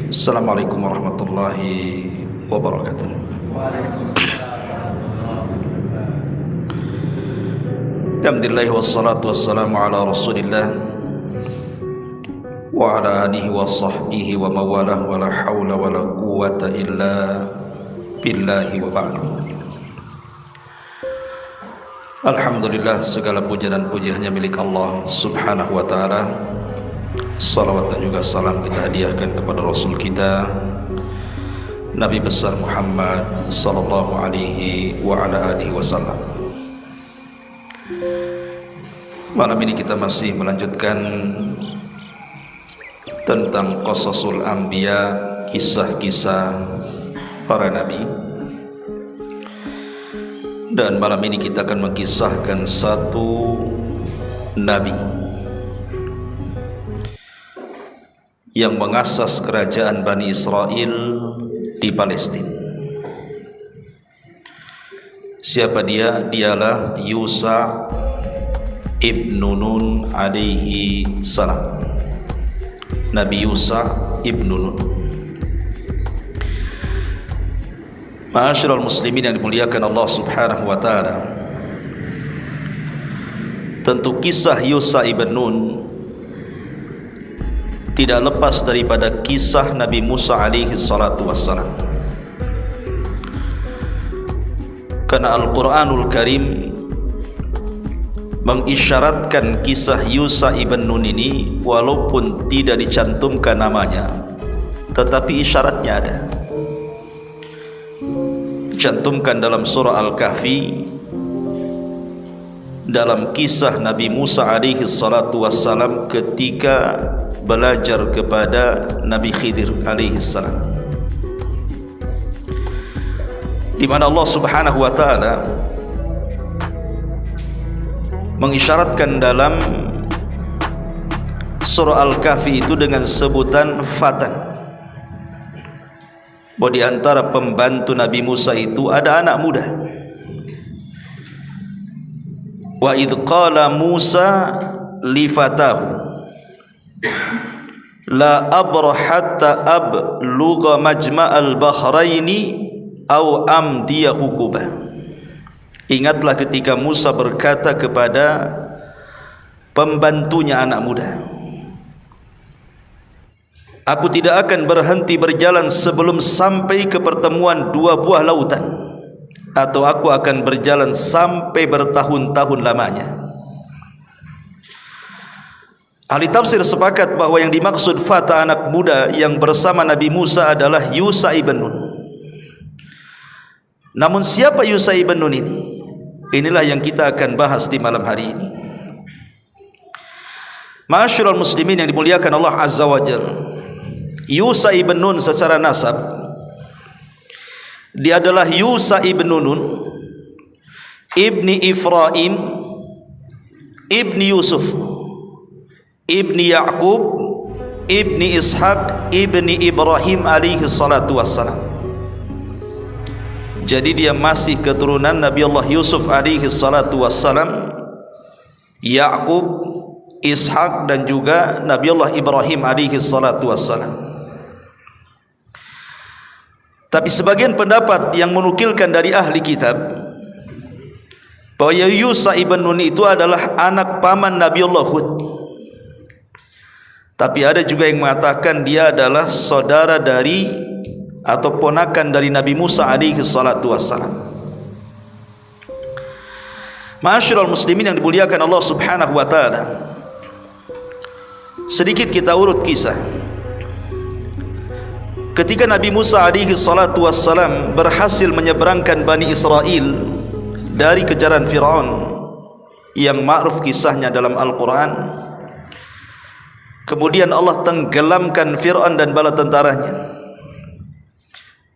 Assalamualaikum warahmatullahi wabarakatuh. Alhamdulillah wassalatu wassalamu ala Rasulillah wa ala alihi wa sahbihi wa mawalah wa la hawla wa la quwwata illa billahi wa ba'du. Alhamdulillah, segala puja dan puji hanya milik Allah subhanahu wa ta'ala. Salawat dan juga salam kita hadiahkan kepada Rasul kita Nabi besar Muhammad sallallahu alaihi wa ala alihi wasallam. Malam ini kita masih melanjutkan tentang qasasul anbiya, kisah-kisah para nabi. Dan malam ini kita akan mengisahkan satu nabi yang mengasas kerajaan Bani Israel di Palestina. Siapa dia? Dialah Yusha ibnu Nun alaihi salam. Nabi Yusha ibnu Nun. Ma'asyiral muslimin yang dimuliakan Allah subhanahu wa ta'ala, tentu kisah Yusha ibn Nun tidak lepas daripada kisah Nabi Musa alaihi salatu wassalam. Karena Al-Quranul Karim mengisyaratkan kisah Yusha ibn Nun ini, walaupun tidak dicantumkan namanya, tetapi isyaratnya ada. Dicantumkan dalam surah Al-Kahfi, dalam kisah Nabi Musa alaihi salatu wassalam ketika belajar kepada Nabi Khidir alaihi salam, di mana Allah subhanahu wa ta'ala mengisyaratkan dalam surah Al-Kahfi itu dengan sebutan fatan, bahwa di antara pembantu Nabi Musa itu ada anak muda. Wa idh qala Musa li fatahu la abrah hatta ablugha majma'al bahraini aw amdiya hukuba. Ingatlah ketika Musa berkata kepada pembantunya anak muda, aku tidak akan berhenti berjalan sebelum sampai ke pertemuan dua buah lautan, atau aku akan berjalan sampai bertahun-tahun lamanya. Ahli tafsir sepakat bahawa yang dimaksud fata, anak muda yang bersama Nabi Musa, adalah Yusha ibn Nun. Namun siapa Yusha ibn Nun ini? Inilah yang kita akan bahas di malam hari ini. Ma'asyiral muslimin yang dimuliakan Allah azza wa jalla, Yusha ibn Nun secara nasab, dia adalah Yusha ibn Nun ibni Ifraim ibni Yusuf ibni Ya'qub ibni Ishaq ibni Ibrahim alaihi salatu wassalam. Jadi dia masih keturunan Nabi Allah Yusuf alaihi salatu wassalam, Ya'qub, Ishaq, dan juga Nabi Allah Ibrahim alaihi salatu wassalam. Tapi sebagian pendapat yang menukilkan dari ahli kitab bahwa Yusha ibn Nun itu adalah anak paman Nabi Allah Hud. Tapi ada juga yang mengatakan dia adalah saudara dari atau ponakan dari Nabi Musa alaihi salatu wassalam. Ma'asyiral muslimin yang dimuliakan Allah subhanahu wa ta'ala, sedikit kita urut kisah. Ketika Nabi Musa alaihi salatu wassalam berhasil menyeberangkan Bani Israel dari kejaran Fir'aun yang ma'ruf kisahnya dalam Al-Quran, kemudian Allah tenggelamkan Fir'aun dan bala tentaranya,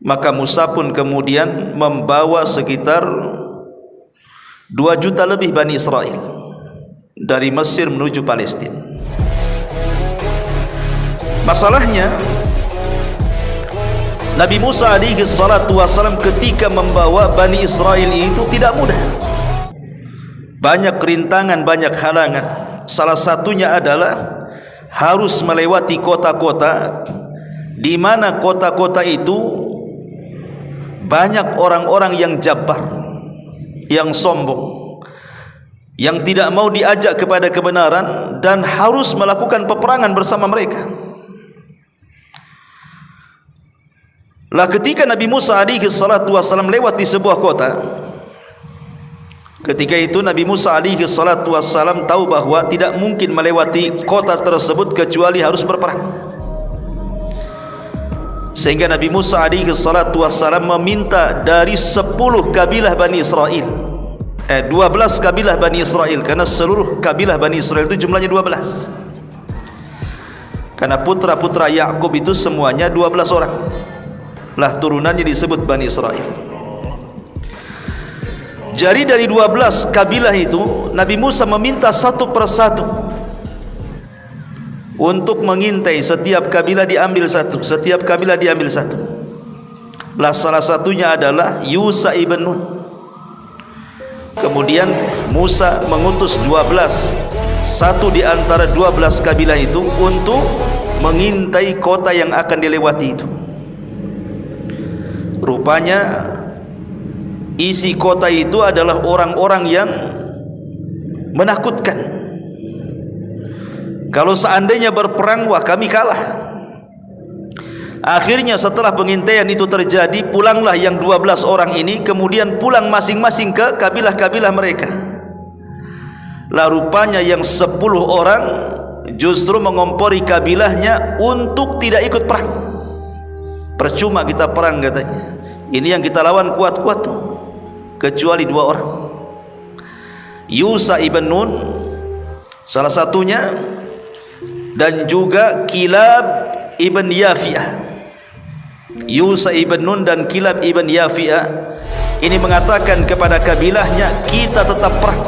maka Musa pun kemudian membawa sekitar 2 juta lebih Bani Israel dari Mesir menuju Palestina. Masalahnya, Nabi Musa alaihi salatu wassalam ketika membawa Bani Israel itu tidak mudah. Banyak rintangan, banyak halangan. Salah satunya adalah harus melewati kota-kota di mana kota-kota itu banyak orang-orang yang jabbar, yang sombong, yang tidak mau diajak kepada kebenaran dan harus melakukan peperangan bersama mereka. Lah ketika Nabi Musa alaihi salatu wasallam lewat di sebuah kota, ketika itu Nabi Musa alaihi salatu wasallam tahu bahwa tidak mungkin melewati kota tersebut kecuali harus berperang. Sehingga Nabi Musa alaihi salatu wasallam meminta dari 10 kabilah Bani Israel, 12 kabilah Bani Israel, karena seluruh kabilah Bani Israel itu jumlahnya 12. Karena putra-putra Yakub itu semuanya 12 orang. Lah turunannya disebut Bani Israel. Jadi dari 12 kabilah itu Nabi Musa meminta satu persatu untuk mengintai. Setiap kabilah diambil satu, setiap kabilah diambil satu. Lah salah satunya adalah Yusha ibn Nun. Kemudian Musa mengutus 12, satu di antara 12 kabilah itu untuk mengintai kota yang akan dilewati itu. Rupanya isi kota itu adalah orang-orang yang menakutkan. Kalau seandainya berperang, wah kami kalah. Akhirnya setelah pengintaian itu terjadi, pulanglah yang 12 orang ini, kemudian pulang masing-masing ke kabilah-kabilah mereka. Lah rupanya yang 10 orang justru mengompori kabilahnya untuk tidak ikut perang. Percuma kita perang katanya. Ini yang kita lawan kuat-kuat tuh, kecuali 2 orang. Yusha ibn Nun salah satunya, dan juga Kilab ibn Yafi'ah. Yusha ibn Nun dan Kilab ibn Yafi'ah ini mengatakan kepada kabilahnya, kita tetap perang,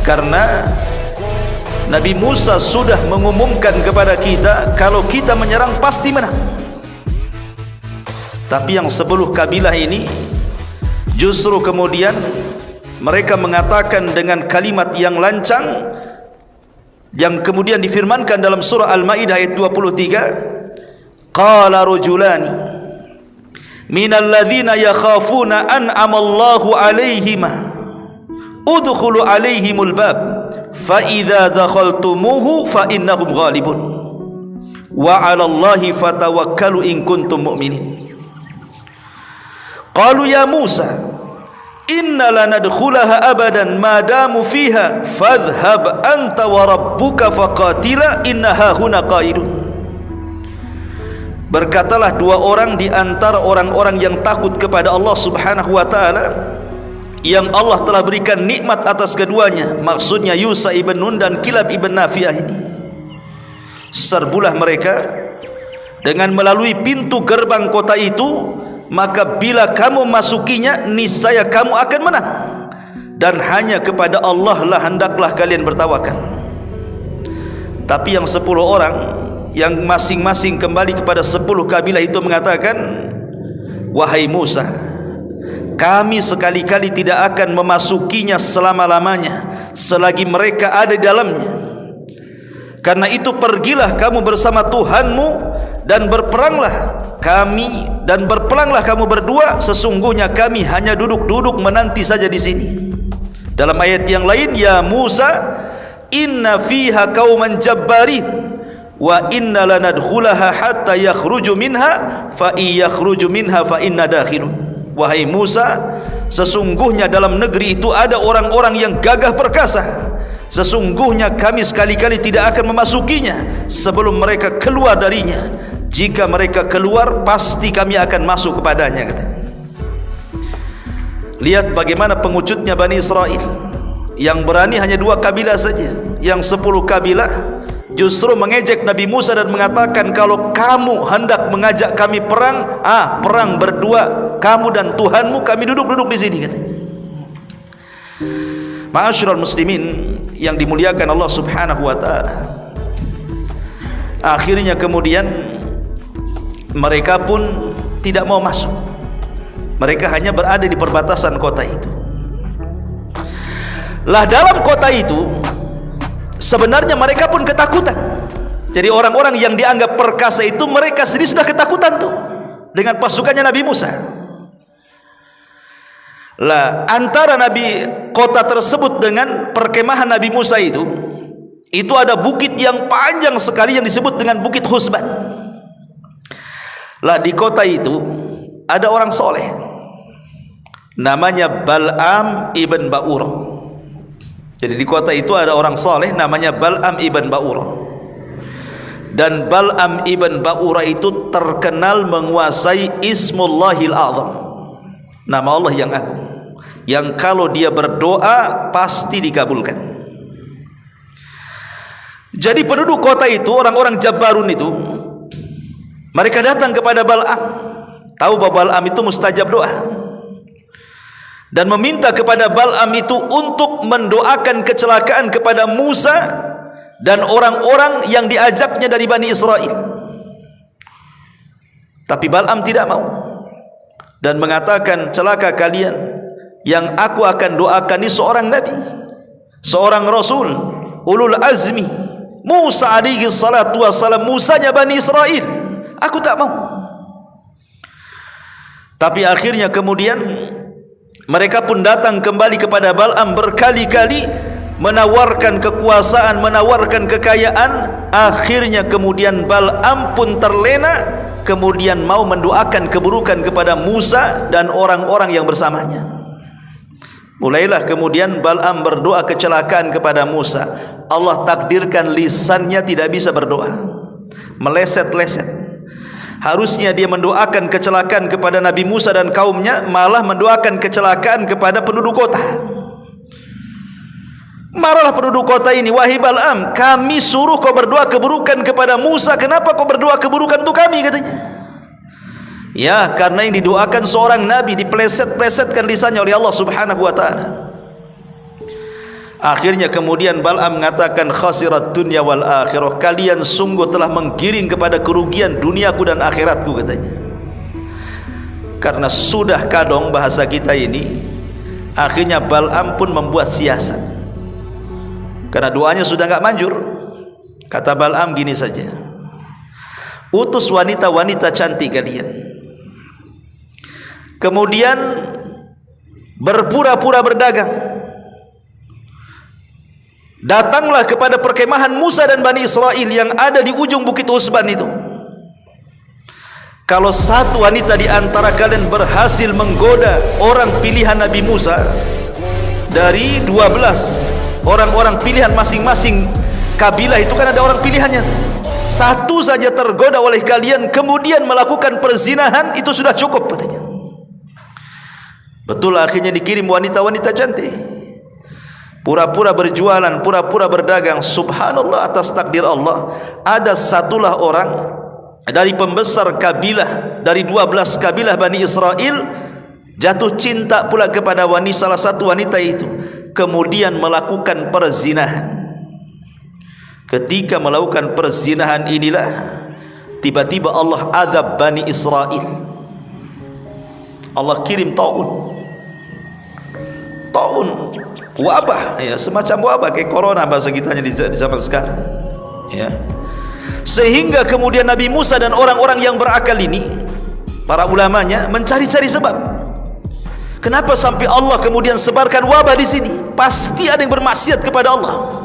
karena Nabi Musa sudah mengumumkan kepada kita kalau kita menyerang pasti menang. Tapi yang 10 kabilah ini justru kemudian mereka mengatakan dengan kalimat yang lancang, yang kemudian difirmankan dalam surah Al-Maidah ayat 23, qala rajulani minal ladzina yakhafuna an'ama Allahu 'alaihima udkhulu 'alaihimul bab fa idza dakhaltumuhu fa innahum ghalibun wa 'alallahi fatawakkalu in kuntum mu'minin. Qalu ya Musa inna lanadkhulaha abadan ma damu fiha fadhhab anta wa rabbuka faqatila innaha huna qaidun. Berkatalah 2 orang di antara orang-orang yang takut kepada Allah Subhanahu wa taala, yang Allah telah berikan nikmat atas keduanya, maksudnya Yusha ibn Nun dan Kilab ibn Nafi'ah ini. Serbulah mereka dengan melalui pintu gerbang kota itu, maka bila kamu masukinya niscaya kamu akan menang, dan hanya kepada Allah lah hendaklah kalian bertawakal. Tapi yang 10 orang yang masing-masing kembali kepada 10 kabilah itu mengatakan, wahai Musa, kami sekali-kali tidak akan memasukinya selama-lamanya selagi mereka ada di dalamnya. Karena itu pergilah kamu bersama Tuhanmu dan berperanglah kamu berdua, sesungguhnya kami hanya duduk-duduk menanti saja di sini. Dalam ayat yang lain, ya Musa inna fiha qauman jabbarin wa inna lanadkhulaha hatta yakhruju minha fa iyakhruju minha fa inna dakhilun. Wahai Musa, sesungguhnya dalam negeri itu ada orang-orang yang gagah perkasa. Sesungguhnya kami sekali-kali tidak akan memasukinya sebelum mereka keluar darinya. Jika mereka keluar, pasti kami akan masuk kepadanya, kata. Lihat bagaimana pengujudnya Bani Israel. Yang berani hanya 2 kabilah saja. Yang 10 kabilah justru mengejek Nabi Musa dan mengatakan, kalau kamu hendak mengajak kami perang, perang berdua, kamu dan Tuhanmu, kami duduk-duduk di sini, katanya. Ma'asyiral muslimin yang dimuliakan Allah Subhanahu wa taala. Akhirnya kemudian mereka pun tidak mau masuk. Mereka hanya berada di perbatasan kota itu. Lah dalam kota itu sebenarnya mereka pun ketakutan. Jadi orang-orang yang dianggap perkasa itu mereka sendiri sudah ketakutan tuh dengan pasukannya Nabi Musa. Lah antara kota tersebut dengan perkemahan Nabi Musa itu ada bukit yang panjang sekali yang disebut dengan Bukit Husban. Lah di kota itu ada orang soleh namanya Bal'am ibn Ba'ura. Jadi di kota itu ada orang soleh namanya Bal'am ibn Ba'ura. Dan Bal'am ibn Ba'ura itu terkenal menguasai Ismullahil Azam, nama Allah yang agung, yang kalau dia berdoa pasti dikabulkan. Jadi penduduk kota itu, orang-orang Jabbarun itu, mereka datang kepada Bal'am, tahu bahwa Bal'am itu mustajab doa, dan meminta kepada Bal'am itu untuk mendoakan kecelakaan kepada Musa dan orang-orang yang diajaknya dari Bani Israel. Tapi Bal'am tidak mau dan mengatakan, celaka kalian, yang aku akan doakan ini seorang nabi, seorang rasul, ulul azmi, Musa alaihi salatu wassalam, Musanya Bani Israel. Aku tak mau. Tapi akhirnya kemudian mereka pun datang kembali kepada Bal'am berkali-kali, menawarkan kekuasaan, menawarkan kekayaan. Akhirnya kemudian Bal'am pun terlena, kemudian mau mendoakan keburukan kepada Musa dan orang-orang yang bersamanya. Mulailah kemudian Bal'am berdoa kecelakaan kepada Musa. Allah takdirkan lisannya tidak bisa berdoa, meleset-leset. Harusnya dia mendoakan kecelakaan kepada Nabi Musa dan kaumnya, malah mendoakan kecelakaan kepada penduduk kota. Marahlah penduduk kota ini, wahai Bal'am, kami suruh kau berdoa keburukan kepada Musa, kenapa kau berdoa keburukan untuk kami, katanya. Ya, karena yang didoakan seorang nabi dipleset-plesetkan lisannya oleh Allah Subhanahu wa ta'ala. Akhirnya kemudian Bal'am mengatakan, khasirat dunya wal akhirah, kalian sungguh telah menggiring kepada kerugian duniaku dan akhiratku, katanya. Karena sudah kadong bahasa kita ini, akhirnya Bal'am pun membuat siasat. Karena doanya sudah enggak manjur. Kata Bal'am gini saja, utus wanita-wanita cantik kalian, kemudian berpura-pura berdagang, datanglah kepada perkemahan Musa dan Bani Israel yang ada di ujung Bukit Husban itu. Kalau satu wanita di antara kalian berhasil menggoda orang pilihan Nabi Musa dari 12 orang-orang pilihan masing-masing kabilah itu, kan ada orang pilihannya, satu saja tergoda oleh kalian kemudian melakukan perzinahan, itu sudah cukup, katanya. Betul, akhirnya dikirim wanita-wanita cantik, pura-pura berjualan, pura-pura berdagang. Subhanallah, atas takdir Allah, ada satulah orang dari pembesar kabilah, dari 12 kabilah Bani Israel, jatuh cinta pula kepada salah satu wanita itu, kemudian melakukan perzinahan. Ketika melakukan perzinahan inilah tiba-tiba Allah azab Bani Israel. Allah kirim taun, wabah, ya, semacam wabah kayak corona bahasa kitanya di zaman sekarang, ya. Sehingga kemudian Nabi Musa dan orang-orang yang berakal ini, para ulamanya mencari-cari sebab. Kenapa sampai Allah kemudian sebarkan wabah di sini? Pasti ada yang bermaksiat kepada Allah.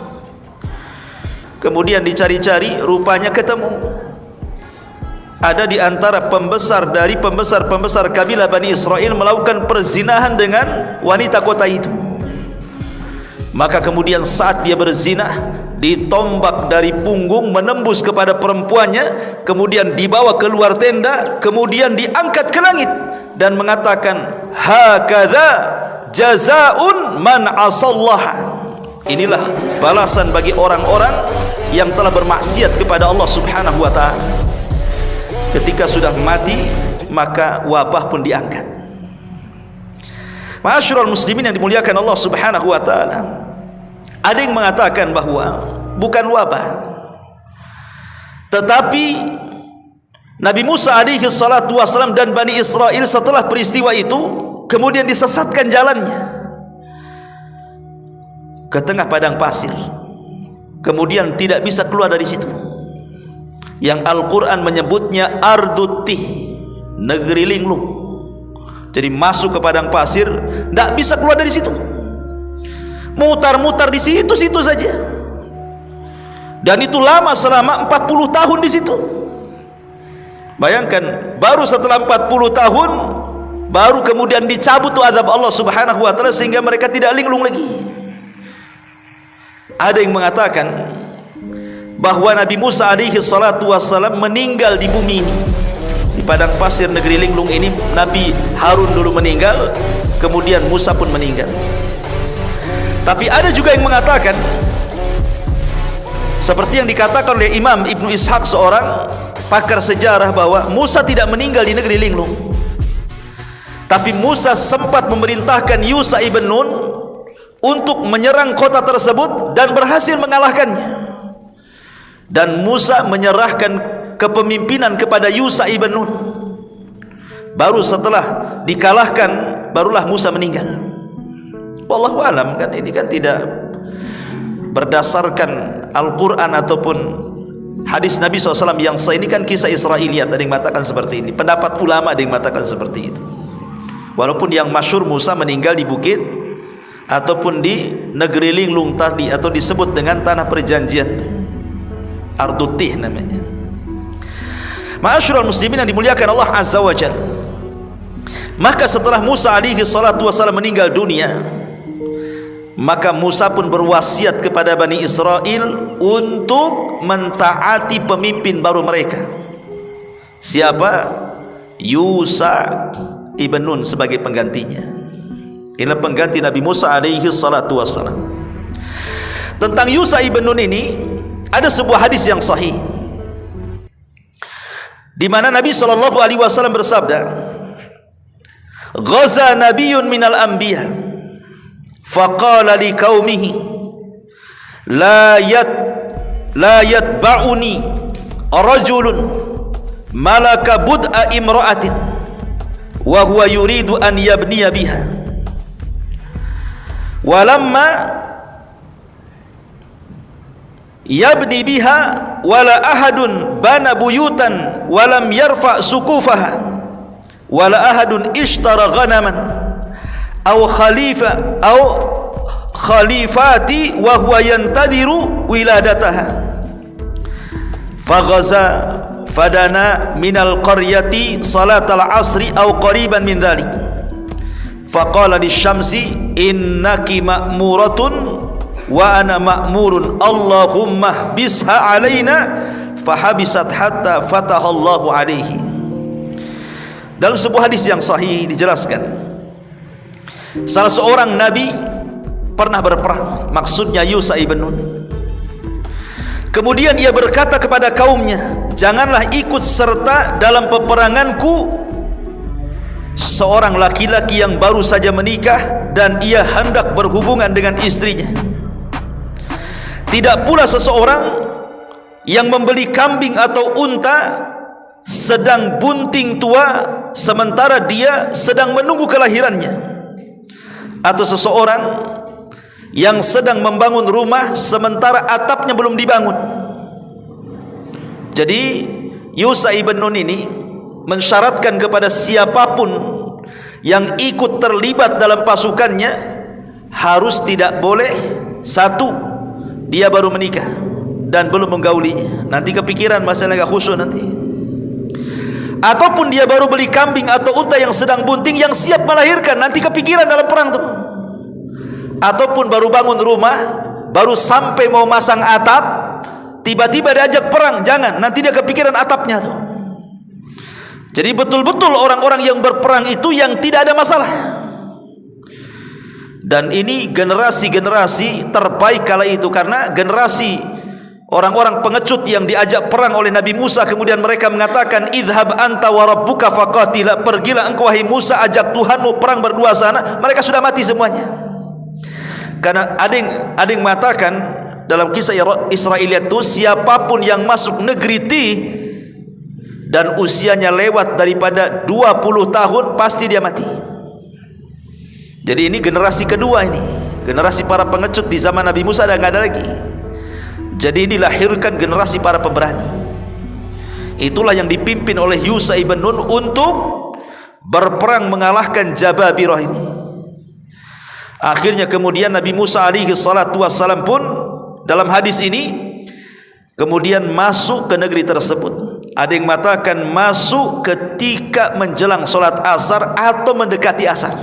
Kemudian dicari-cari, rupanya ketemu. Ada di antara pembesar kabilah Bani Israel melakukan perzinahan dengan wanita kota itu. Maka kemudian saat dia berzinah, ditombak dari punggung menembus kepada perempuannya, kemudian dibawa keluar tenda, kemudian diangkat ke langit dan mengatakan, hakadza jazaa'un man asallaha. Inilah balasan bagi orang-orang yang telah bermaksiat kepada Allah Subhanahu wa ta'ala. Ketika sudah mati, maka wabah pun diangkat. Ma'asyiral muslimin yang dimuliakan Allah Subhanahu wa ta'ala, ada yang mengatakan bahwa bukan wabah, tetapi Nabi Musa alaihi salatu wassalam dan Bani Israel setelah peristiwa itu kemudian disesatkan jalannya ke tengah padang pasir, kemudian tidak bisa keluar dari situ. yang Al-Quran menyebutnya Ardutih, negeri linglung. Jadi masuk ke padang pasir, tidak bisa keluar dari situ, mutar-mutar di situ-situ saja. Dan itu lama, selama 40 tahun di situ. Bayangkan, baru setelah 40 tahun baru kemudian dicabut tuh azab Allah Subhanahu wa taala sehingga mereka tidak linglung lagi. Ada yang mengatakan bahwa Nabi Musa alaihi salatu wassalam meninggal di bumi ini, di padang pasir negeri linglung ini. Nabi Harun dulu meninggal, kemudian Musa pun meninggal. Tapi ada juga yang mengatakan seperti yang dikatakan oleh Imam Ibnu Ishaq, seorang pakar sejarah, bahwa Musa tidak meninggal di negeri linglung, tapi Musa sempat memerintahkan Yusha ibn Nun untuk menyerang kota tersebut dan berhasil mengalahkannya. Dan Musa menyerahkan kepemimpinan kepada Yusha ibn Nun. Baru setelah dikalahkan barulah Musa meninggal. Wallahu alam, kan ini kan tidak berdasarkan Al-Quran ataupun hadis Nabi SAW yang sah. Ini kan kisah Israiliyat, ada yang mengatakan seperti ini, pendapat ulama ada yang mengatakan seperti itu. Walaupun yang masyhur Musa meninggal di bukit ataupun di negeri linglung tadi, atau disebut dengan tanah perjanjian, Ardutih namanya. Ma'asyiral muslimin yang dimuliakan Allah Azza wa Jalla, maka setelah Musa alaihi salatu wasallam meninggal dunia, maka Musa pun berwasiat kepada Bani Israel untuk mentaati pemimpin baru mereka. Siapa? Yusha ibn Nun sebagai penggantinya. Inilah pengganti Nabi Musa alaihi salatu wassalam. Tentang Yusha ibn Nun ini ada sebuah hadis yang sahih, di mana Nabi SAW bersabda, "Ghaza nabiyyun minal anbiya, faqala liqaumihi, la yatba'uni rajulun malaka bud'a imra'atin wa huwa yuridu an yabniya biha. Walamma yabni biha wala ahadun bana buyutan walam yarfa sukufaha wala ahadun ishtara ghanaman aw khalifati wa huwa yantadiru wiladataha. Faghaza fadana minal qaryati salatal asri aw qariban min dhalik. Faqala lisyamsi innaki ma'muratun wa ana ma'murun, Allahumma bisha alaina, fahabisat hatta fatahallahu alaihi." Dalam sebuah hadis yang sahih dijelaskan, salah seorang nabi pernah berperang, maksudnya Yusha ibn Nun. Kemudian ia berkata kepada kaumnya, "Janganlah ikut serta dalam peperanganku seorang laki-laki yang baru saja menikah dan ia hendak berhubungan dengan istrinya. Tidak pula seseorang yang membeli kambing atau unta sedang bunting tua sementara dia sedang menunggu kelahirannya, atau seseorang yang sedang membangun rumah sementara atapnya belum dibangun." Jadi Yusha ibn Nun ini mensyaratkan kepada siapapun yang ikut terlibat dalam pasukannya harus tidak boleh, satu, dia baru menikah dan belum menggaulinya, nanti kepikiran masalah agak khusyuk nanti. Ataupun dia baru beli kambing atau unta yang sedang bunting yang siap melahirkan, nanti kepikiran dalam perang tuh. Ataupun baru bangun rumah, baru sampai mau masang atap, tiba-tiba diajak perang, jangan, nanti dia kepikiran atapnya tuh. Jadi betul-betul orang-orang yang berperang itu yang tidak ada masalah. Dan ini generasi-generasi terbaik kala itu, karena generasi orang-orang pengecut yang diajak perang oleh Nabi Musa, kemudian mereka mengatakan, "Idhhab anta wa rabbuka faqatila," pergilah engkau wahai Musa, ajak Tuhanmu perang berdua sana. Mereka sudah mati semuanya. Karena ada yang mengatakan dalam kisah Israiliyat itu, siapapun yang masuk negeri Ti dan usianya lewat daripada 20 tahun pasti dia mati. Jadi ini generasi kedua, ini generasi para pengecut di zaman Nabi Musa dan nggak ada lagi. Jadi ini lahirkan generasi para pemberani. Itulah yang dipimpin oleh Yusha ibn Nun untuk berperang mengalahkan Jababirah ini. Akhirnya kemudian Nabi Musa alaihi salatu wassalam pun dalam hadis ini kemudian masuk ke negeri tersebut. Ada yang mengatakan masuk ketika menjelang solat asar atau mendekati asar.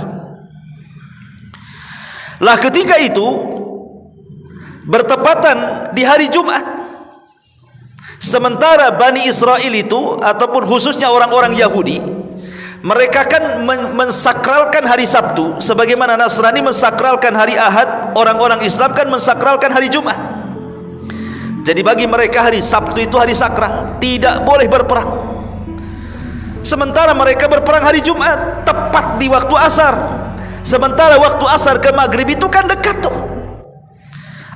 Lah ketika itu bertepatan di hari Jumat. Sementara Bani Israel itu ataupun khususnya orang-orang Yahudi, mereka kan mensakralkan hari Sabtu sebagaimana Nasrani mensakralkan hari Ahad, orang-orang Islam kan mensakralkan hari Jumat. Jadi bagi mereka hari Sabtu itu hari sakral, tidak boleh berperang. Sementara mereka berperang hari Jumat tepat di waktu asar. Sementara waktu asar ke maghrib itu kan dekat tuh.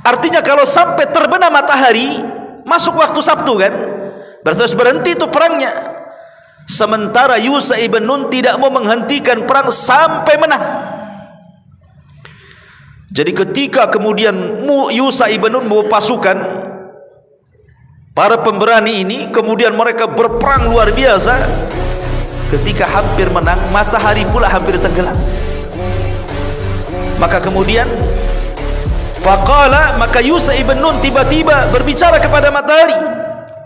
Artinya kalau sampai terbenam matahari masuk waktu Sabtu kan, berarti berhenti itu perangnya. Sementara Yusha ibn Nun tidak mau menghentikan perang sampai menang. Jadi ketika kemudian Yusha ibn Nun membawa pasukan, para pemberani ini kemudian mereka berperang luar biasa. Ketika hampir menang, matahari pula hampir tenggelam. Maka kemudian faqala, maka Yusha ibn Nun tiba-tiba berbicara kepada matahari,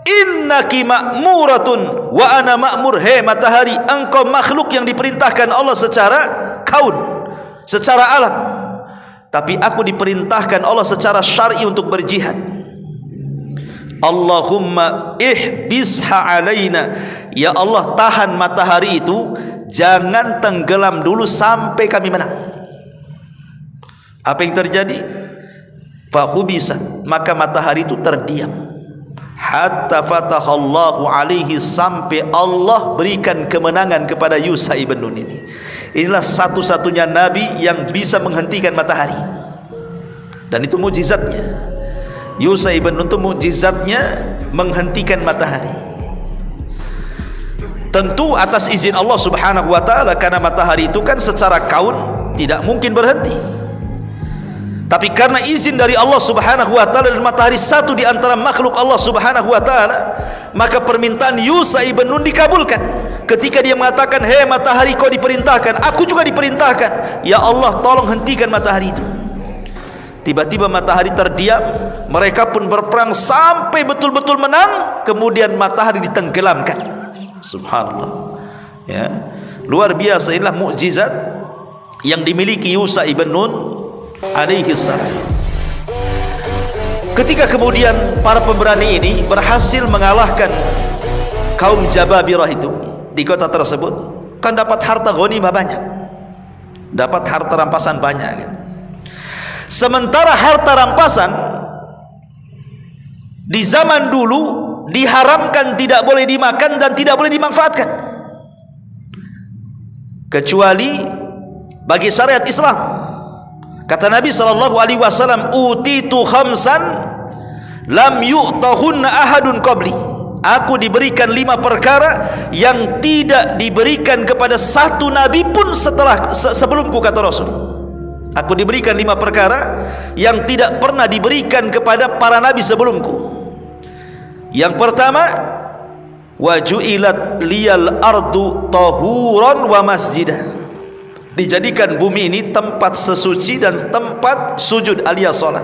innaki ma'muratun wa ana ma'mur. Hei matahari, engkau makhluk yang diperintahkan Allah secara kaun, secara alam, tapi aku diperintahkan Allah secara syar'i untuk berjihad. Allahumma ihbisha alaina, ya Allah tahan matahari itu, jangan tenggelam dulu sampai kami menang. Apa yang terjadi? Fahubisat, maka matahari itu terdiam hatta fatahallahu alaihi, sampai Allah berikan kemenangan kepada Yusha ibn Nun ini. Inilah satu-satunya nabi yang bisa menghentikan matahari, dan itu mukjizatnya. Yusha ibn Nun itu mukjizatnya menghentikan matahari. Tentu atas izin Allah subhanahu wa ta'ala, karena matahari itu kan secara kaun tidak mungkin berhenti. Tapi karena izin dari Allah subhanahu wa ta'ala, dan matahari satu di antara makhluk Allah subhanahu wa ta'ala, maka permintaan Yusha ibn Nun dikabulkan. Ketika dia mengatakan, hei matahari kau diperintahkan, aku juga diperintahkan, ya Allah tolong hentikan matahari itu. Tiba-tiba matahari terdiam, mereka pun berperang sampai betul-betul menang, kemudian matahari ditenggelamkan. Subhanallah ya, luar biasa. Inilah mukjizat yang dimiliki Yusha ibn Nun alaihi salam. Ketika kemudian para pemberani ini berhasil mengalahkan kaum Jababirah itu di kota tersebut, kan dapat harta ghanimah banyak, dapat harta rampasan banyak kan. Sementara harta rampasan di zaman dulu diharamkan, tidak boleh dimakan dan tidak boleh dimanfaatkan, kecuali bagi syariat Islam. Kata Nabi SAW, utitu khamsan lam yu'tahunna ahadun qabli, aku diberikan 5 perkara yang tidak diberikan kepada satu nabi pun sebelumku, kata Rasul. Aku diberikan 5 perkara yang tidak pernah diberikan kepada para nabi sebelumku. Yang pertama, waju'ilat liyal ardu tahuran wa masjidah, dijadikan bumi ini tempat sesuci dan tempat sujud alias solat.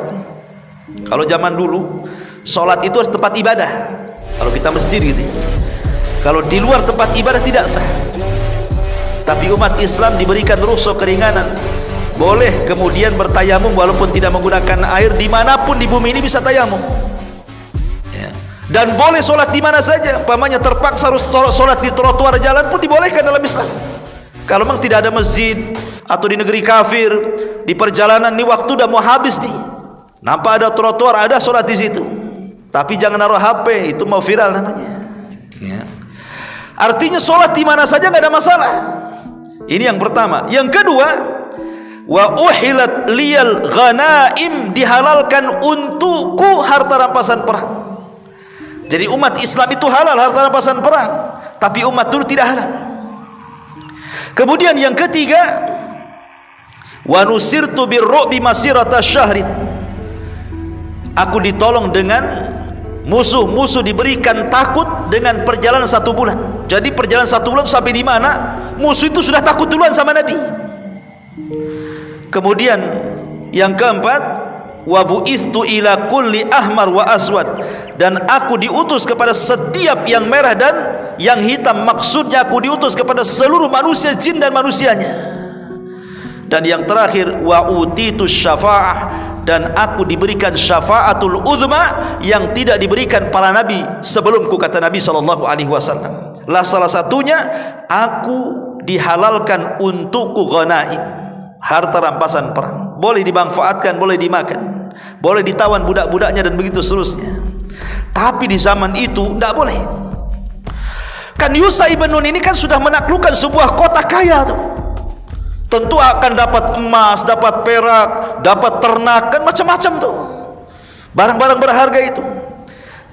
Kalau zaman dulu solat itu harus tempat ibadah, kalau kita masjid gitu. Kalau di luar tempat ibadah tidak sah. Tapi umat Islam diberikan rukhsah, keringanan, boleh kemudian bertayamum walaupun tidak menggunakan air, dimanapun di bumi ini bisa tayamum ya. Dan boleh solat di mana saja. Umpamanya terpaksa harus solat di trotoar jalan pun dibolehkan dalam Islam. Kalau memang tidak ada masjid atau di negeri kafir, di perjalanan nih waktu udah mau habis nih, nampak ada trotoar, ada sholat di situ, tapi jangan naruh HP, itu mau viral namanya ya. Artinya sholat di mana saja nggak ada masalah. Ini yang pertama. Yang kedua, wa uhilat liyal ghanaim, dihalalkan untukku harta rampasan perang. Jadi umat Islam itu halal harta rampasan perang, tapi umat dulu tidak halal. Kemudian yang ketiga, wa nusirtu birru'bi masirata syahrin, aku ditolong dengan Musuh-musuh diberikan takut dengan perjalanan 1 bulan. Jadi perjalanan 1 bulan sampai di mana musuh itu sudah takut duluan sama Nabi. Kemudian yang keempat, wa bu'ithu ila kulli ahmar wa aswad, dan aku diutus kepada setiap yang merah dan yang hitam. Maksudnya aku diutus kepada seluruh manusia, jin dan manusianya. Dan yang terakhir, wa utitu syafa'ah, dan aku diberikan syafaatul uzma yang tidak diberikan para nabi sebelumku, kata Nabi SAW. Lah salah satunya, aku dihalalkan untukku ghanaim, harta rampasan perang. Boleh dimanfaatkan, boleh dimakan, boleh ditawan budak-budaknya dan begitu seterusnya. Tapi di zaman itu tidak boleh. Kan Yusha ibn Nun ini kan sudah menaklukkan sebuah kota kaya tuh. Tentu akan dapat emas, dapat perak, dapat ternak, kan macam-macam tuh, barang-barang berharga itu.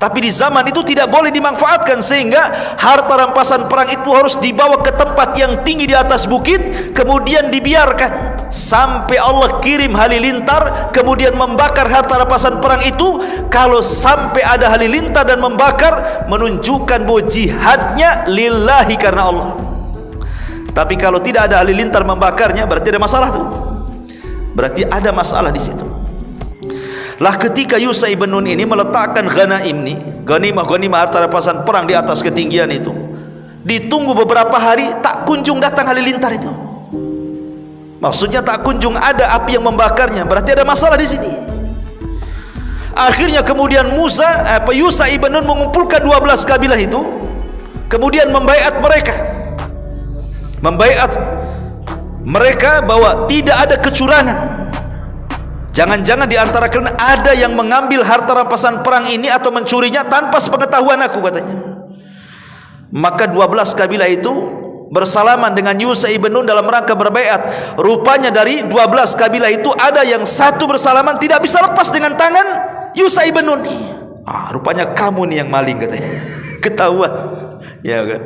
Tapi di zaman itu tidak boleh dimanfaatkan, sehingga harta rampasan perang itu harus dibawa ke tempat yang tinggi di atas bukit, kemudian dibiarkan sampai Allah kirim halilintar, kemudian membakar harta rampasan perang itu. Kalau sampai ada halilintar dan membakar, menunjukkan bahwa jihadnya lillahi, karena Allah. Tapi kalau tidak ada halilintar membakarnya, berarti ada masalah tuh. Berarti ada masalah di situ. Lah ketika Yusha ibn Nun ini meletakkan ghanaim ini, ghanimah harta rampasan perang di atas ketinggian itu, ditunggu beberapa hari tak kunjung datang halilintar itu. Maksudnya tak kunjung ada api yang membakarnya, berarti ada masalah di sini. Akhirnya kemudian Yusha ibn Nun mengumpulkan 12 kabilah itu, kemudian membaiat mereka bahwa tidak ada kecurangan. Jangan-jangan di antara kalian ada yang mengambil harta rampasan perang ini atau mencurinya tanpa sepengetahuan aku, katanya. Maka 12 kabilah itu bersalaman dengan Yusha ibn Nun dalam rangka berbaiat. Rupanya dari 12 kabilah itu ada yang satu bersalaman tidak bisa lepas dengan tangan Yusha ibn Nun. Rupanya kamu nih yang maling, katanya. Ketahuan, ya kan.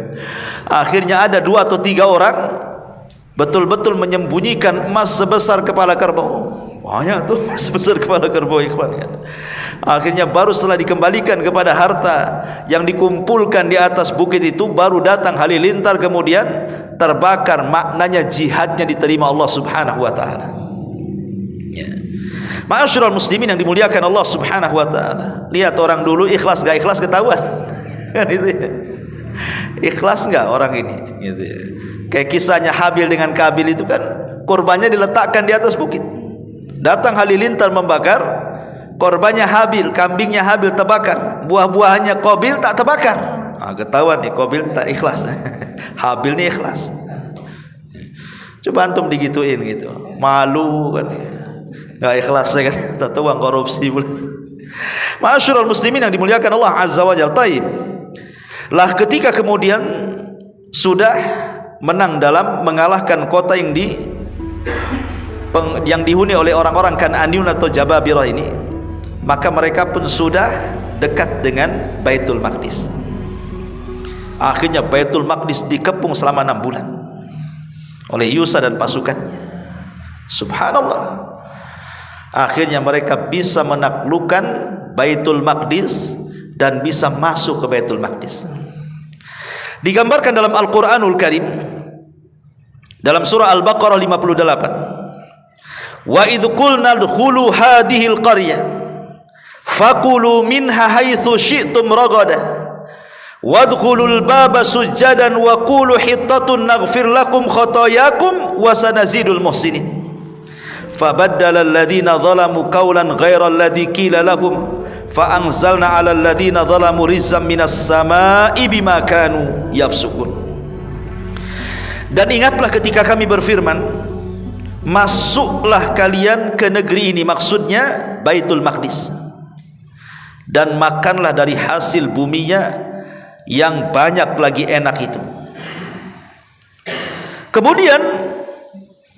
Akhirnya ada 2 atau 3 orang betul-betul menyembunyikan emas sebesar kepala kerbau. Banyak tuh sebesar kepala kerbau, ikhwan kan. Akhirnya baru setelah dikembalikan kepada harta yang dikumpulkan di atas bukit itu, baru datang halilintar, kemudian terbakar. Maknanya jihadnya diterima Allah Subhanahu wa taala. Ya. Ma'asyiral muslimin yang dimuliakan Allah Subhanahu wa taala. Lihat orang dulu ikhlas gak ikhlas ketahuan. Kan itu ya. Ikhlas enggak orang ini, gitu ya. Kayak kisahnya Habil dengan Kabil itu kan, korbannya diletakkan di atas bukit. Datang halilintar membakar, korbannya Habil, kambingnya Habil terbakar, buah-buahannya Qabil tak terbakar. Ketahuan nih, Qabil tak ikhlas. Habil nih ikhlas. Coba antum digituin gitu, malu kan, nggak ikhlas ya kan, tak tahu korupsi. Ma'asyiral muslimin yang dimuliakan Allah Azza wa Jalla. Taib. Lah ketika kemudian sudah menang dalam mengalahkan kota yang dihuni oleh orang-orang Kan'aniyun atau Jababirah ini, maka mereka pun sudah dekat dengan Baitul Maqdis. Akhirnya Baitul Maqdis dikepung selama 6 bulan oleh Yusha dan pasukannya. Subhanallah. Akhirnya mereka bisa menaklukkan Baitul Maqdis dan bisa masuk ke Baitul Maqdis. Digambarkan dalam Al-Quranul Karim, dalam surah Al-Baqarah 58. Wa idh qulna dkhulu hadhil qaryah fakulu minha haitsu syi'tum ragada wadkhulul baba sujadan wa qulu hittatun naghfir lakum khotoyakum wa sanazidul muhsinin fabaddala alladhina zalamu qawlan ghayra alladhi qila lahum fa anzalna 'alal ladzina zalamu rizqan minas samaa'i bima kanu yafsukun. Dan ingatlah ketika kami berfirman, masuklah kalian ke negeri ini, maksudnya Baitul Maqdis, dan makanlah dari hasil buminya yang banyak lagi enak itu. Kemudian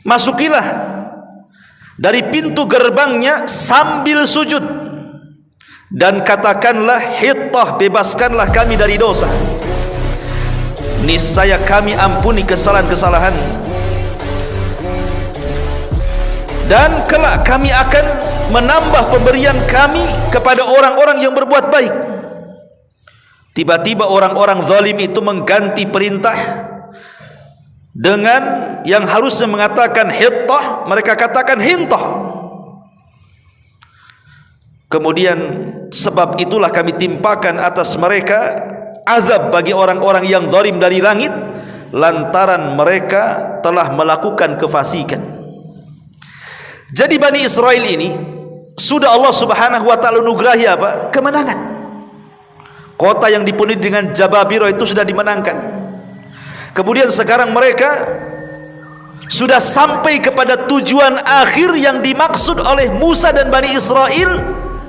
masukilah dari pintu gerbangnya sambil sujud, dan katakanlah hittah, bebaskanlah kami dari dosa, niscaya kami ampuni kesalahan-kesalahan, dan kelak kami akan menambah pemberian kami kepada orang-orang yang berbuat baik. Tiba-tiba orang-orang zalim itu mengganti perintah dengan yang harusnya mengatakan hittah, mereka katakan hintah. Kemudian sebab itulah kami timpakan atas mereka azab bagi orang-orang yang zalim dari langit, lantaran mereka telah melakukan kefasikan. Jadi Bani Israel ini sudah Allah Subhanahu wa taala anugerahi apa? Kemenangan. Kota yang dipenuhi dengan Jababiro itu sudah dimenangkan. Kemudian sekarang mereka sudah sampai kepada tujuan akhir yang dimaksud oleh Musa dan Bani Israel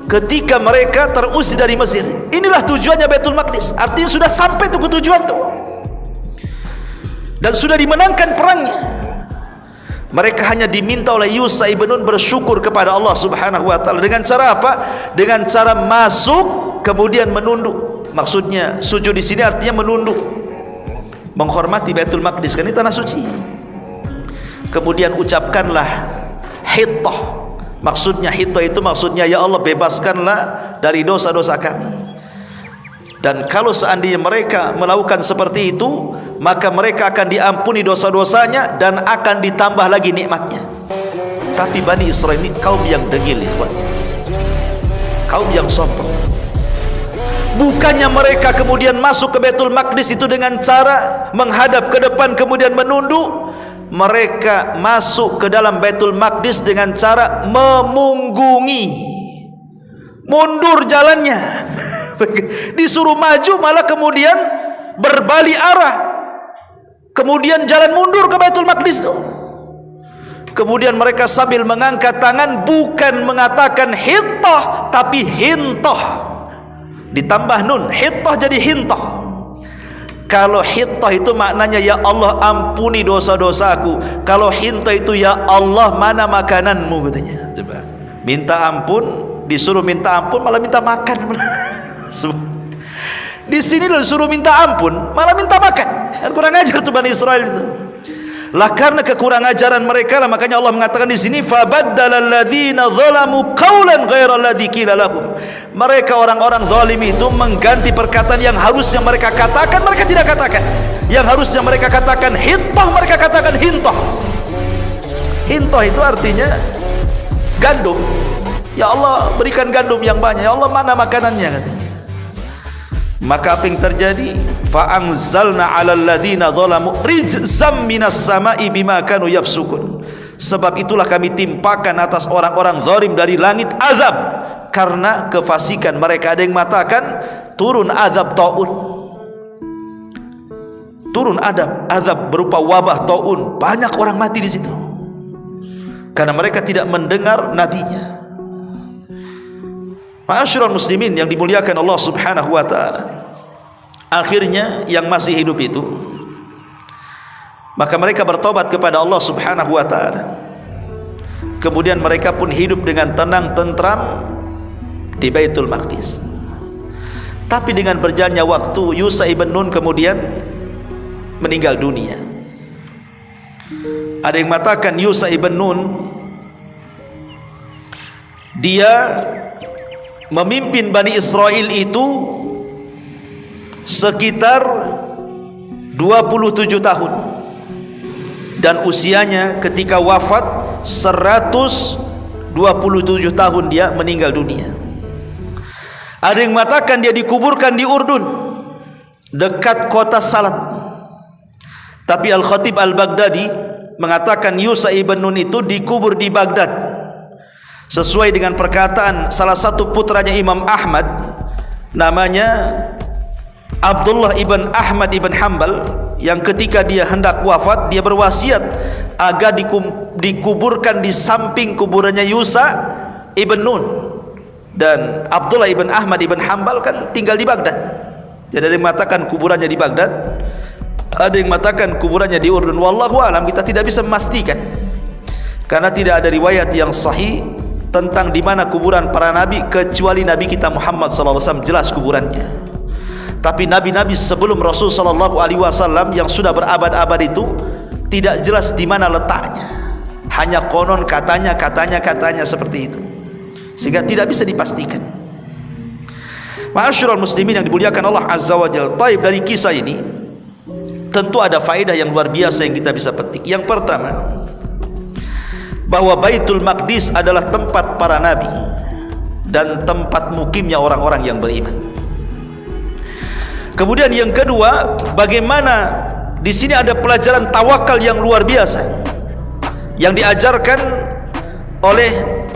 ketika mereka terusir dari Mesir. Inilah tujuannya Baitul Maqdis. Artinya sudah sampai ke tujuan itu, dan sudah dimenangkan perangnya. Mereka hanya diminta oleh Yusha ibn Nun bersyukur kepada Allah Subhanahu wa taala dengan cara apa? Dengan cara masuk kemudian menunduk. Maksudnya sujud di sini artinya menunduk, menghormati Baitul Maqdis, kan ini tanah suci. Kemudian ucapkanlah hittah. Maksudnya hittah itu maksudnya ya Allah bebaskanlah dari dosa-dosa kami. Dan kalau seandainya mereka melakukan seperti itu, maka mereka akan diampuni dosa-dosanya dan akan ditambah lagi nikmatnya. Tapi Bani Israel ini kaum yang degil, kaum yang sombong. Bukannya mereka kemudian masuk ke Baitul Maqdis itu dengan cara menghadap ke depan kemudian menunduk, mereka masuk ke dalam Baitul Maqdis dengan cara memunggungi, mundur jalannya. Disuruh maju malah kemudian berbalik arah, kemudian jalan mundur ke Baitul Maqdis itu. Kemudian mereka sambil mengangkat tangan bukan mengatakan hittah tapi hintah, ditambah nun, hittah jadi hintah. Kalau hittah itu maknanya ya Allah ampuni dosa-dosaku. Kalau hintah itu ya Allah mana makananmu katanya. Coba minta ampun, disuruh minta ampun malah minta makan. Di sini loh disuruh minta ampun malah minta makan. Kurang ajar tuh Bani Israel itu. Lah karena kekurangan ajaran mereka lah makanya Allah mengatakan di sini fabaddala alladzina zalamu qawlan ghairal ladzi qila lahum. Mereka orang-orang zalim itu mengganti perkataan yang harusnya mereka katakan, mereka tidak katakan. Yang harusnya mereka katakan hittah, mereka katakan hintah. Hintah itu artinya gandum. Ya Allah berikan gandum yang banyak. Ya Allah mana makanannya katanya. Maka apa yang terjadi? Fa'anzalna 'alal ladzina zalamu rijzam minas sama'i bima kanu yafsukun. Sebab itulah kami timpakan atas orang-orang zalim dari langit azab karena kefasikan mereka. Ada yang mengatakan turun azab taun, turun azab berupa wabah taun. Banyak orang mati di situ karena mereka tidak mendengar nabinya. Ma'asyiral muslimin yang dimuliakan Allah Subhanahu wa taala. Akhirnya yang masih hidup itu maka mereka bertobat kepada Allah Subhanahu wa taala. Kemudian mereka pun hidup dengan tenang tentram di Baitul Maqdis. Tapi dengan berjalannya waktu Yusha ibn Nun kemudian meninggal dunia. Ada yang mengatakan Yusha ibn Nun dia memimpin Bani Israel itu sekitar 27 tahun dan usianya ketika wafat 127 tahun dia meninggal dunia. Ada yang mengatakan dia dikuburkan di Urdun dekat kota Salat. Tapi Al-Khatib Al-Baghdadi mengatakan Yusha ibn Nun itu dikubur di Baghdad sesuai dengan perkataan salah satu putranya Imam Ahmad, namanya Abdullah ibn Ahmad ibn Hanbal, yang ketika dia hendak wafat dia berwasiat agar dikuburkan di samping kuburannya Yusha ibn Nun. Dan Abdullah ibn Ahmad ibn Hanbal kan tinggal di Baghdad. Jadi ada yang mengatakan kuburannya di Baghdad, ada yang mengatakan kuburannya di Urdun. Wallahu alam, kita tidak bisa memastikan karena tidak ada riwayat yang sahih tentang di mana kuburan para nabi kecuali Nabi kita Muhammad SAW jelas kuburannya. Tapi nabi-nabi sebelum Rasul SAW yang sudah berabad-abad itu tidak jelas di mana letaknya. Hanya konon katanya seperti itu. Sehingga tidak bisa dipastikan. Ma'asyiral muslimin yang dimuliakan Allah Azza wa Jalla. Taib, dari kisah ini tentu ada faedah yang luar biasa yang kita bisa petik. Yang pertama, bahwa Baitul Maqdis adalah tempat para nabi dan tempat mukimnya orang-orang yang beriman. Kemudian yang kedua, bagaimana di sini ada pelajaran tawakal yang luar biasa yang diajarkan oleh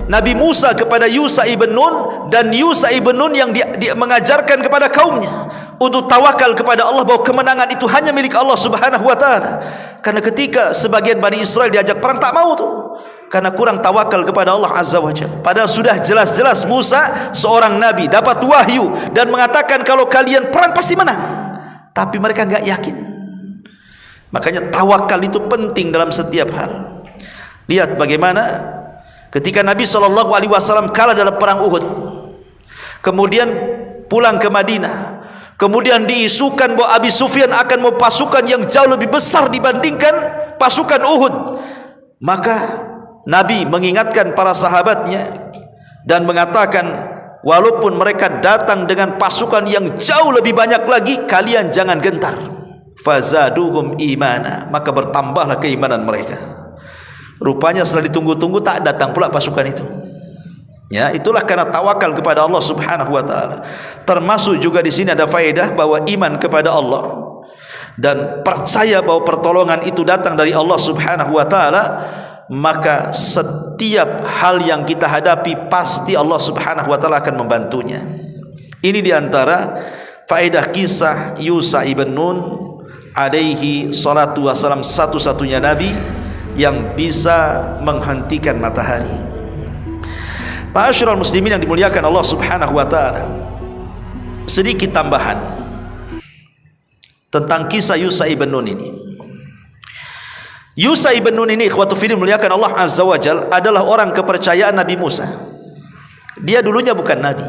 Nabi Musa kepada Yusha ibn Nun, dan Yusha ibn Nun yang mengajarkan kepada kaumnya untuk tawakal kepada Allah, bahwa kemenangan itu hanya milik Allah Subhanahu wa taala. Karena ketika sebagian Bani Israel diajak perang, tak mau tuh, karena kurang tawakal kepada Allah Azza wa Jalla. Padahal sudah jelas-jelas Musa seorang nabi, dapat wahyu dan mengatakan kalau kalian perang pasti menang, tapi mereka enggak yakin. Makanya tawakal itu penting dalam setiap hal. Lihat bagaimana ketika Nabi SAW kalah dalam perang Uhud, kemudian pulang ke Madinah, kemudian diisukan bahwa Abi Sufyan akan membawa pasukan yang jauh lebih besar dibandingkan pasukan Uhud. Maka Nabi mengingatkan para sahabatnya dan mengatakan, walaupun mereka datang dengan pasukan yang jauh lebih banyak lagi, kalian jangan gentar. Fazaduhum imana, maka bertambahlah keimanan mereka. Rupanya setelah ditunggu-tunggu tak datang pula pasukan itu. Ya, itulah karena tawakal kepada Allah Subhanahu wa taala. Termasuk juga di sini ada faedah bahwa iman kepada Allah dan percaya bahwa pertolongan itu datang dari Allah Subhanahu wa taala, maka setiap hal yang kita hadapi pasti Allah Subhanahu wa taala akan membantunya. Ini diantara faedah kisah Yusha ibn Nun alaihi salatu wassalam, satu-satunya nabi yang bisa menghentikan matahari. Ma'asyiral muslimin yang dimuliakan Allah Subhanahu wa taala, sedikit tambahan tentang kisah Yusha ibn Nun ini. Yusha ibn Nun ini, ikhwatu fillah dimuliakan Allah Azza wa Jalla, adalah orang kepercayaan Nabi Musa. Dia dulunya bukan nabi,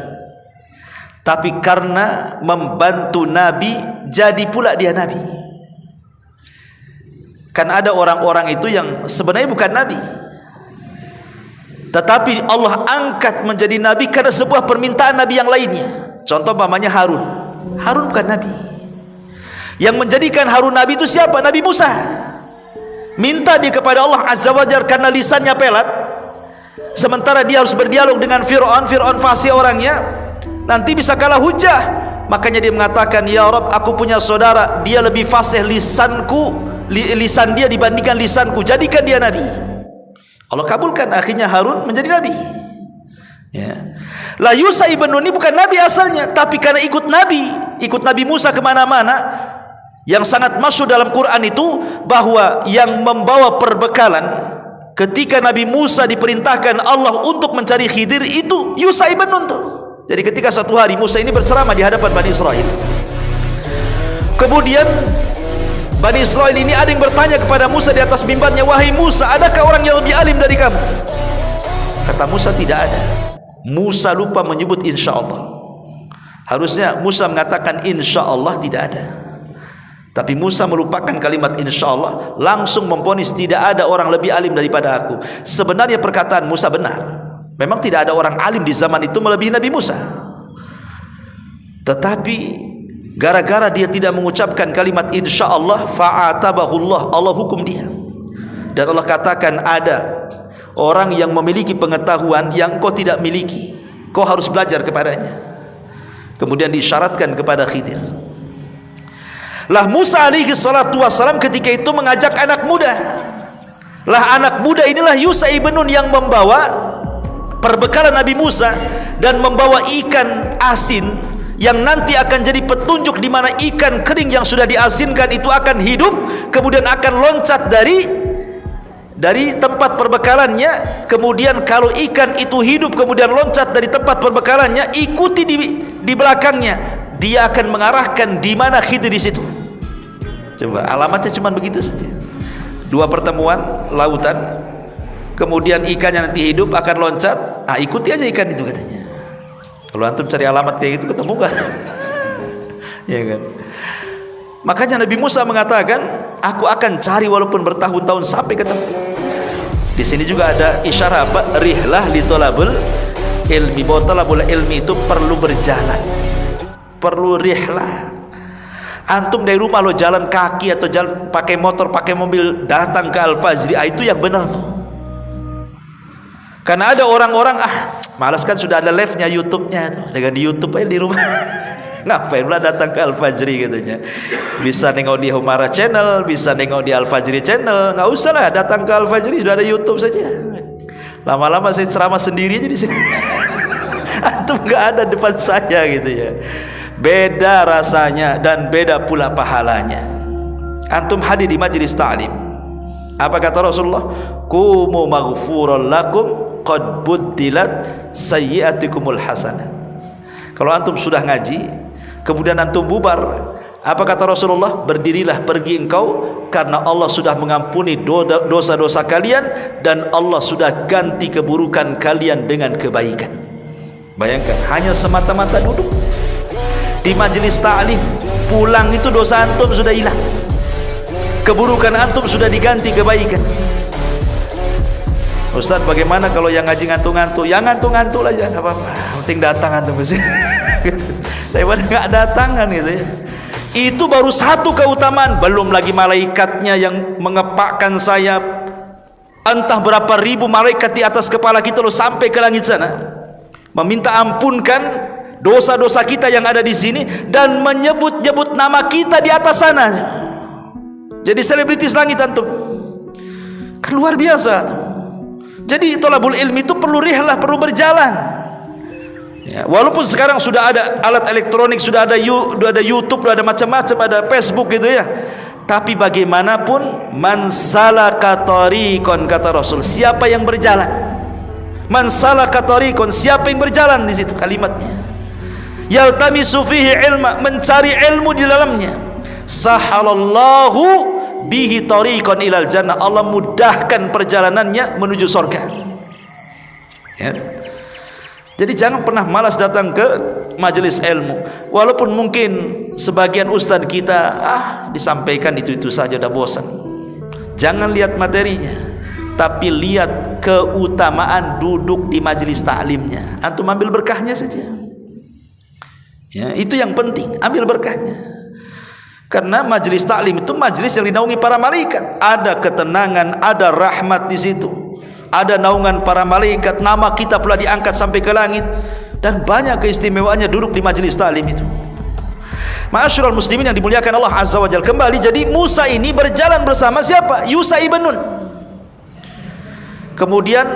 tapi karena membantu nabi jadi pula dia nabi. Kan ada orang-orang itu yang sebenarnya bukan nabi, tetapi Allah angkat menjadi nabi karena sebuah permintaan nabi yang lainnya. Contoh namanya Harun. Harun bukan nabi. Yang menjadikan Harun nabi itu siapa? Nabi Musa. Minta dia kepada Allah Azza wa Jalla karena lisannya pelat, sementara dia harus berdialog dengan Fir'aun. Fir'aun fasih orangnya, nanti bisa kalah hujah. Makanya dia mengatakan, ya Rabb, aku punya saudara, dia lebih fasih lisan dia dibandingkan lisanku, jadikan dia nabi. Allah kabulkan, akhirnya Harun menjadi nabi. Ya. Lah Yusha ibn Nun ini bukan nabi asalnya, tapi karena ikut Nabi Musa kemana-mana. Yang sangat masyhur dalam Quran itu bahwa yang membawa perbekalan ketika Nabi Musa diperintahkan Allah untuk mencari Khidir itu Yusha ibn Nun tuh. Jadi ketika satu hari Musa ini berceramah di hadapan Bani Israel, kemudian Bani Israel ini ada yang bertanya kepada Musa di atas mimbarnya, wahai Musa, adakah orang yang lebih alim dari kamu? Kata Musa, tidak ada. Musa lupa menyebut insya Allah. Harusnya Musa mengatakan insya Allah tidak ada, tapi Musa melupakan kalimat insya Allah, langsung memvonis tidak ada orang lebih alim daripada aku. Sebenarnya perkataan Musa benar, memang tidak ada orang alim di zaman itu melebihi Nabi Musa, tetapi gara-gara dia tidak mengucapkan kalimat insya Allah, fa'atabahullah, Allah hukum dia. Dan Allah katakan, ada orang yang memiliki pengetahuan yang kau tidak miliki, kau harus belajar kepadanya. Kemudian disyaratkan kepada Khidir. Lah Musa alaihi salatu wassalam ketika itu mengajak anak muda. Lah anak muda inilah Yusha ibn Nun yang membawa perbekalan Nabi Musa dan membawa ikan asin yang nanti akan jadi petunjuk di mana ikan kering yang sudah diasinkan itu akan hidup, kemudian akan loncat dari tempat perbekalannya. Kemudian kalau ikan itu hidup kemudian loncat dari tempat perbekalannya, ikuti di belakangnya, dia akan mengarahkan di mana Khidir di situ. Coba alamatnya cuma begitu saja. Dua pertemuan lautan, kemudian ikannya nanti hidup akan loncat, ikuti aja ikan itu katanya. Kalau antum cari alamat kayak gitu ketemu kan? Ya kan? Makanya Nabi Musa mengatakan, aku akan cari walaupun bertahun-tahun sampai ketemu. Di sini juga ada isyarat apa? Rihlah li thalabul ilmi. Bahwa thalabul ilmi itu perlu berjalan. perlu rihlah. Antum dari rumah lo jalan kaki atau jalan pakai motor, pakai mobil datang ke Al-Fajri, itu yang benar tuh. Karena ada orang-orang malas kan, sudah ada live-nya YouTube-nya tuh, dengan di YouTube aja di rumah. Ngapain pula datang ke Al-Fajri katanya. Bisa nengok di Humara Channel, bisa nengok di Al-Fajri Channel, nggak usah lah datang ke Al-Fajri, sudah ada YouTube saja. Lama-lama saya ceramah sendiri aja di sini. Antum nggak ada depan saya gitu ya. Beda rasanya dan beda pula pahalanya. Antum hadir di majelis ta'lim, apa kata Rasulullah? Qumu maghfuran lakum qad buddilat sayyi'atikumul hasanat. Kalau antum sudah ngaji kemudian antum bubar, apa kata Rasulullah? Berdirilah, pergi engkau, karena Allah sudah mengampuni dosa-dosa kalian dan Allah sudah ganti keburukan kalian dengan kebaikan. Bayangkan, hanya semata-mata duduk di majelis ta'lim, pulang itu dosa antum sudah hilang, keburukan antum sudah diganti kebaikan. Ustaz, bagaimana kalau yang ngaji ngantuk-ngantuk? Ya ngantuk-ngantuk lah, jangan apa-apa, penting datang antum ke sini. Daripada nggak datangan gitu ya. Itu baru satu keutamaan, belum lagi malaikatnya yang mengepakkan sayap, entah berapa ribu malaikat di atas kepala kita loh, sampai ke langit sana, meminta ampunkan dosa-dosa kita yang ada di sini dan menyebut-nyebut nama kita di atas sana. Jadi selebritis langit antum. Kan luar biasa. Jadi thalabul ilmi itu perlu rihlah, perlu berjalan. Ya, walaupun sekarang sudah ada alat elektronik, sudah ada YouTube, sudah ada macam-macam, ada Facebook gitu ya. Tapi bagaimanapun, man salaka tariqan, kata Rasul, siapa yang berjalan. Man salaka tariqan, siapa yang berjalan, di situ kalimatnya. Yaltamisu fihi ilma, mencari ilmu di dalamnya. Sahalallahu bihi tariqan ilal jannah, Allah mudahkan perjalanannya menuju surga. Ya. Jadi jangan pernah malas datang ke majelis ilmu. Walaupun mungkin sebagian ustaz kita disampaikan itu saja udah bosan. Jangan lihat materinya, tapi lihat keutamaan duduk di majelis ta'limnya. Antum ambil berkahnya saja. Ya, itu yang penting, ambil berkahnya. Karena majelis taklim itu majelis yang dinaungi para malaikat, ada ketenangan, ada rahmat di situ, ada naungan para malaikat, nama kita pula diangkat sampai ke langit, dan banyak keistimewaannya duduk di majelis taklim itu. Ma'asyiral muslimin yang dimuliakan Allah Azza wa Jalla, kembali, jadi Musa ini berjalan bersama siapa? Yusha ibn Nun. Kemudian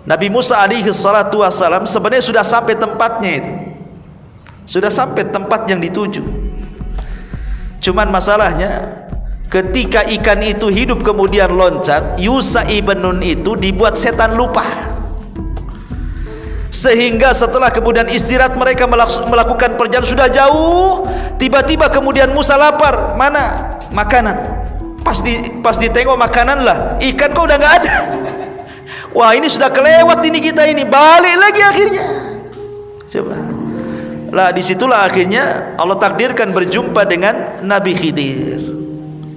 Nabi Musa alaihi salatu wassalam sebenarnya sudah sampai tempatnya itu, sudah sampai tempat yang dituju. Cuman masalahnya ketika ikan itu hidup kemudian loncat, Yusha ibn Nun itu dibuat setan lupa, sehingga setelah kemudian istirahat mereka melakukan perjalanan sudah jauh, tiba-tiba kemudian Musa lapar, mana makanan? Pas ditengok makanan lah, ikan kok udah nggak ada. Wah, ini sudah kelewat ini, kita ini balik lagi akhirnya. Coba lah, disitulah akhirnya Allah takdirkan berjumpa dengan Nabi Khidir,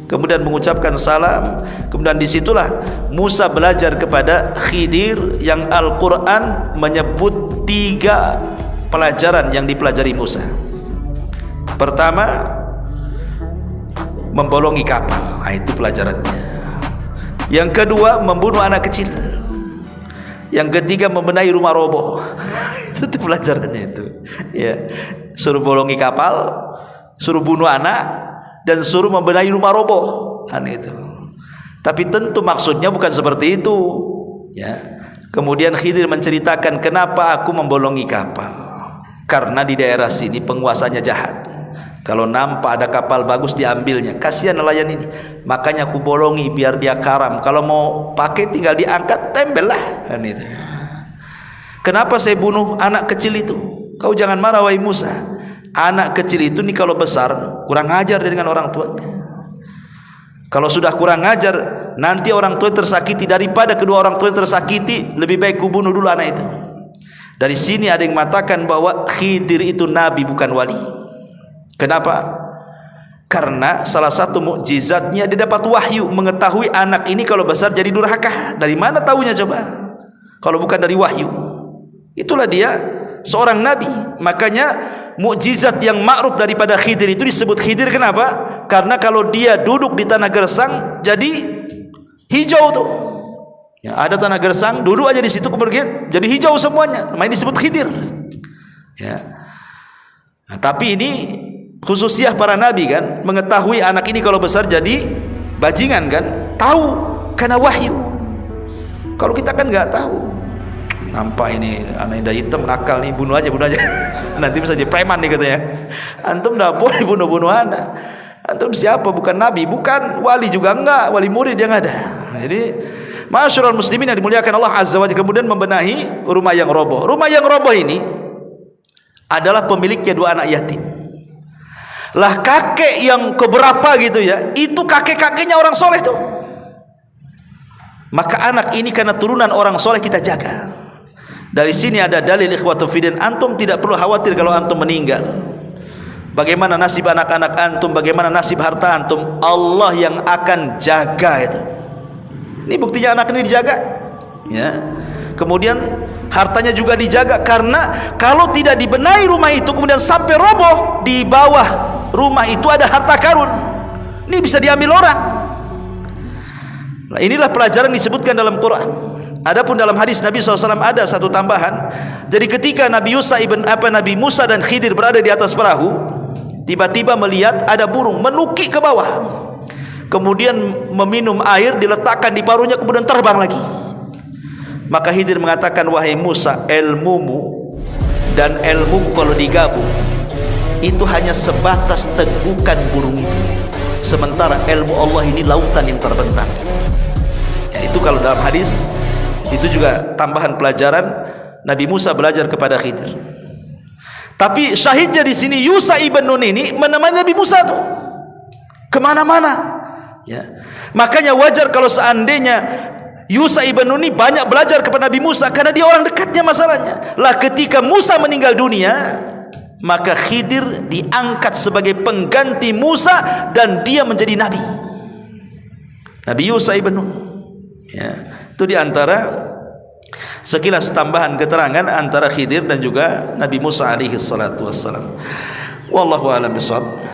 kemudian mengucapkan salam. Kemudian disitulah Musa belajar kepada Khidir, yang Al-Quran menyebut 3 pelajaran yang dipelajari Musa. Pertama, membolongi kapal, itu pelajarannya. Yang kedua, membunuh anak kecil. Yang ketiga, membenahi rumah roboh. Itu pelajarannya itu. Ya, suruh bolongi kapal, suruh bunuh anak, dan suruh membenahi rumah roboh. Itu. Tapi tentu maksudnya bukan seperti itu. Ya. Kemudian Khidir menceritakan, kenapa aku membolongi kapal? Karena di daerah sini penguasanya jahat. Kalau nampak ada kapal bagus diambilnya. Kasihan nelayan ini. Makanya aku bolongi biar dia karam. Kalau mau pakai tinggal diangkat, tempel lah. Itu. Kenapa saya bunuh anak kecil itu? Kau jangan marah wahai Musa. Anak kecil itu nih kalau besar kurang ajar dengan orang tuanya. Kalau sudah kurang ajar, nanti orang tua tersakiti. Daripada kedua orang tua tersakiti, lebih baik ku bunuh dulu anak itu. Dari sini ada yang mengatakan bahwa Khidir itu nabi bukan wali. Kenapa? Karena salah satu mukjizatnya dia dapat wahyu, mengetahui anak ini kalau besar jadi durhaka. Dari mana tahunya coba? Kalau bukan dari wahyu. Itulah dia seorang nabi. Makanya mukjizat yang ma'ruf daripada Khidir itu disebut Khidir. Kenapa? Karena kalau dia duduk di tanah gersang jadi hijau tuh. Ya, ada tanah gersang, duduk aja di situ kemudian jadi hijau semuanya. Namanya disebut Khidir. Ya. Nah, tapi ini khususiah para nabi kan, mengetahui anak ini kalau besar jadi bajingan kan, tahu karena wahyu. Kalau kita kan nggak tahu, nampak ini anak indah hitam nakal nih, bunuh aja nanti bisa jadi preman nih katanya. Antum nggak boleh bunuh anak. Antum siapa? Bukan nabi, bukan wali juga enggak, wali murid yang ada. Jadi ma'asyiral muslimin yang dimuliakan Allah Azza wa Jalla, kemudian membenahi rumah yang roboh. Rumah yang roboh ini adalah pemiliknya 2 anak yatim. Lah kakek yang keberapa gitu ya, itu kakek-kakeknya orang soleh tuh. Maka anak ini karena turunan orang soleh kita jaga. Dari sini ada dalil ikhwatu fiddin, antum tidak perlu khawatir kalau antum meninggal. Bagaimana nasib anak-anak antum, bagaimana nasib harta antum, Allah yang akan jaga itu. Ini buktinya anak ini dijaga, ya. Kemudian hartanya juga dijaga, karena kalau tidak dibenahi rumah itu kemudian sampai roboh, di bawah rumah itu ada harta karun. Ini bisa diambil orang. Nah, inilah pelajaran disebutkan dalam Quran. Adapun dalam hadis Nabi SAW ada satu tambahan. Jadi ketika Nabi Musa dan Khidir berada di atas perahu, tiba-tiba melihat ada burung menukik ke bawah, kemudian meminum air, diletakkan di paruhnya, kemudian terbang lagi. Maka Khidir mengatakan, wahai Musa, ilmumu dan ilmuku kalau digabung itu hanya sebatas tegukan burung itu, sementara ilmu Allah ini lautan yang terbentang. Ya, itu kalau dalam hadis. Itu juga tambahan pelajaran, Nabi Musa belajar kepada Khidir. Tapi syahidnya di sini Yusha ibn Nun ini menemani Nabi Musa tuh kemana-mana. Ya. Makanya wajar kalau seandainya Yusha ibn Nun ini banyak belajar kepada Nabi Musa, karena dia orang dekatnya masalahnya. Lah ketika Musa meninggal dunia, maka Khidir diangkat sebagai pengganti Musa dan dia menjadi nabi. Nabi Yusha ibn Nun. Ya. Itu diantara sekilas tambahan keterangan antara Khidir dan juga Nabi Musa alaihi salatu wassalam. Wallahu a'lam bishawab.